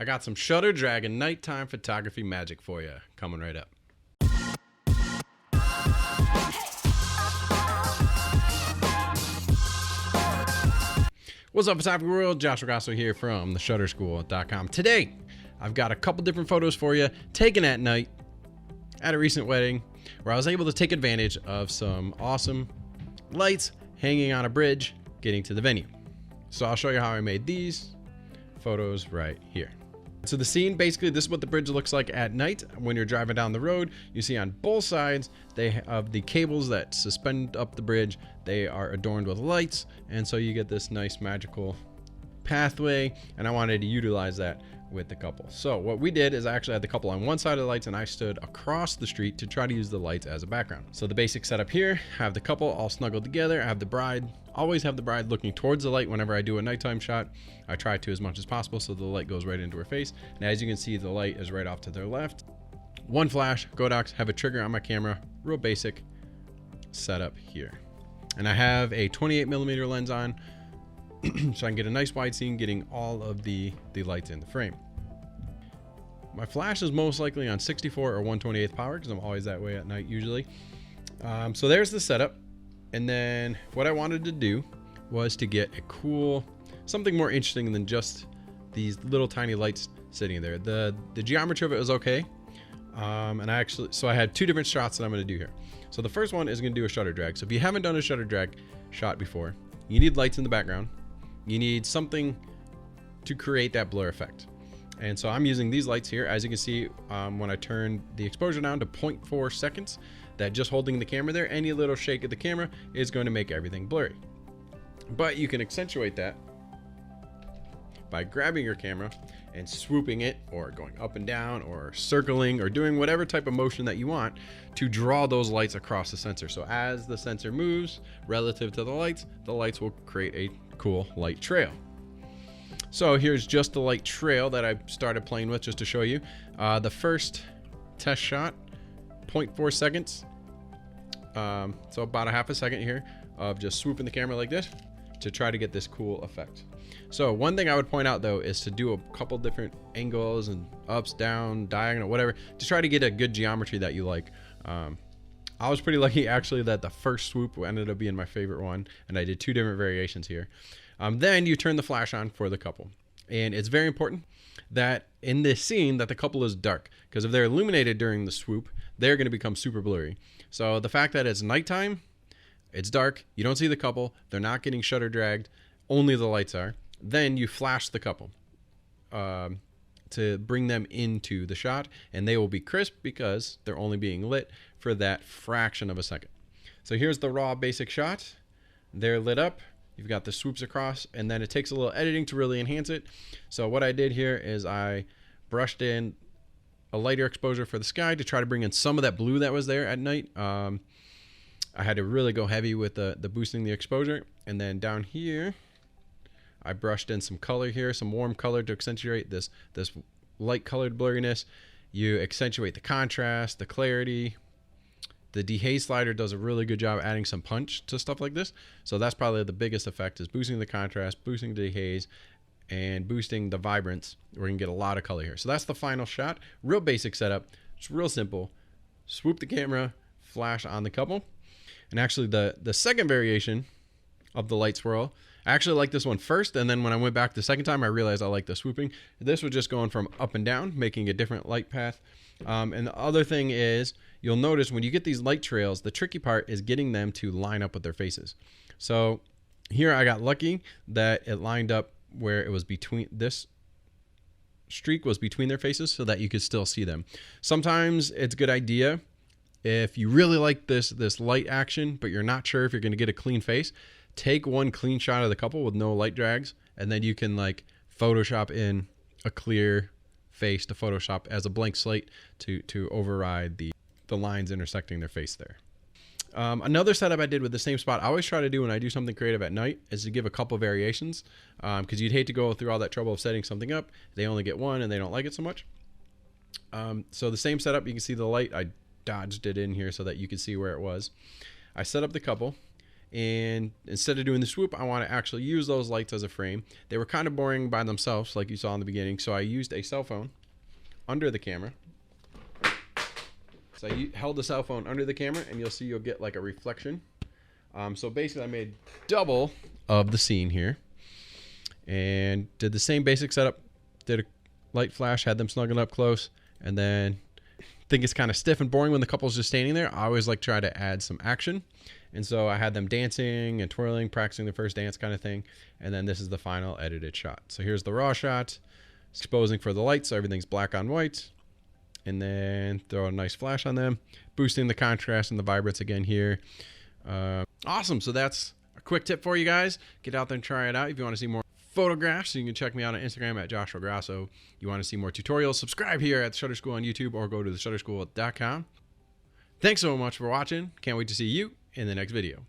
I got some shutter drag and nighttime photography magic for you. Coming right up. What's up, photography world? Josh Rogasso here from theshutterschool.com. Today, I've got a couple different photos for you taken at night at a recent wedding where I was able to take advantage of some awesome lights hanging on a bridge getting to the venue. So I'll show you how I made these photos right here. So the scene, basically, this is what the bridge looks like at night. When you're driving down the road, you see on both sides of the cables that suspend up the bridge, they are adorned with lights, and so you get this nice magical pathway, and I wanted to utilize that with the couple. So what we did is I actually had the couple on one side of the lights and I stood across the street to try to use the lights as a background. So the basic setup here, I have the couple all snuggled together. I have the bride, always have the bride looking towards the light whenever I do a nighttime shot. I try to as much as possible so the light goes right into her face. And as you can see, the light is right off to their left. One flash, Godox, have a trigger on my camera, real basic setup here. And I have a 28mm lens on so I can get a nice wide scene getting all of the lights in the frame. My flash is most likely on 64 or 1/28 power because I'm always that way at night usually. So there's the setup. And then what I wanted to do was to get a cool, something more interesting than just these little tiny lights sitting there. The geometry of it was okay. And I had two different shots that I'm going to do here. So the first one is going to do a shutter drag. So if you haven't done a shutter drag shot before, you need lights in the background. You need something to create that blur effect. And so I'm using these lights here. As you can see, when I turn the exposure down to 0.4 seconds, that just holding the camera there, any little shake of the camera is going to make everything blurry. But you can accentuate that by grabbing your camera and swooping it, or going up and down, or circling, or doing whatever type of motion that you want to draw those lights across the sensor. So as the sensor moves relative to the lights will create a cool light trail. So here's just the light trail that I started playing with just to show you. The first test shot, 0.4 seconds. So about a half a second here of just swooping the camera like this to try to get this cool effect. So one thing I would point out though is to do a couple different angles and ups, down, diagonal, whatever, to try to get a good geometry that you like. I was pretty lucky actually that the first swoop ended up being my favorite one, and I did two different variations here. Then you turn the flash on for the couple. And it's very important that in this scene that the couple is dark, because if they're illuminated during the swoop, they're going to become super blurry. So the fact that it's nighttime, it's dark, you don't see the couple, they're not getting shutter dragged, only the lights are. Then you flash the couple to bring them into the shot, and they will be crisp because they're only being lit for that fraction of a second. So here's the raw basic shot. They're lit up. You've got the swoops across, and then it takes a little editing to really enhance it. So what I did here is I brushed in a lighter exposure for the sky to try to bring in some of that blue that was there at night. I had to really go heavy with the boosting the exposure. And then down here, I brushed in some color here, some warm color to accentuate this light colored blurriness. You accentuate the contrast, the clarity. The dehaze slider does a really good job adding some punch to stuff like this. So that's probably the biggest effect, is boosting the contrast, boosting the dehaze, and boosting the vibrance. We're gonna get a lot of color here. So that's the final shot. Real basic setup. It's real simple. Swoop the camera, flash on the couple. And actually the second variation of the light swirl, I actually like this one first, and then when I went back the second time, I realized I like the swooping. This was just going from up and down, making a different light path. And the other thing is, you'll notice when you get these light trails, the tricky part is getting them to line up with their faces. So here I got lucky that it lined up where it was between, this streak was between their faces so that you could still see them. Sometimes it's a good idea, if you really like this light action, but you're not sure if you're going to get a clean face, take one clean shot of the couple with no light drags, and then you can like Photoshop in a clear face to Photoshop as a blank slate to override the lines intersecting their face there. Another setup I did with the same spot, I always try to do when I do something creative at night, is to give a couple variations, because you'd hate to go through all that trouble of setting something up. They only get one and they don't like it so much. So the same setup, you can see the light, I dodged it in here so that you can see where it was. I set up the couple, And instead of doing the swoop, I want to actually use those lights as a frame. They were kind of boring by themselves, like you saw in the beginning, so I used a cell phone under the camera. So I held the cell phone under the camera, and you'll get like a reflection. So basically I made double of the scene here and did the same basic setup. Did a light flash, had them snuggling up close, and then I think it's kind of stiff and boring when the couple's just standing there. I always like try to add some action. And so I had them dancing and twirling, practicing the first dance kind of thing. And then this is the final edited shot. So here's the raw shot, exposing for the light, so everything's black on white. And then throw a nice flash on them, boosting the contrast and the vibrance again here. Awesome. So that's a quick tip for you guys. Get out there and try it out. If you want to see more photographs, you can check me out on Instagram at Joshua Grasso. You want to see more tutorials, subscribe here at the Shutter School on YouTube or go to theshutterschool.com. Thanks so much for watching. Can't wait to see you in the next video.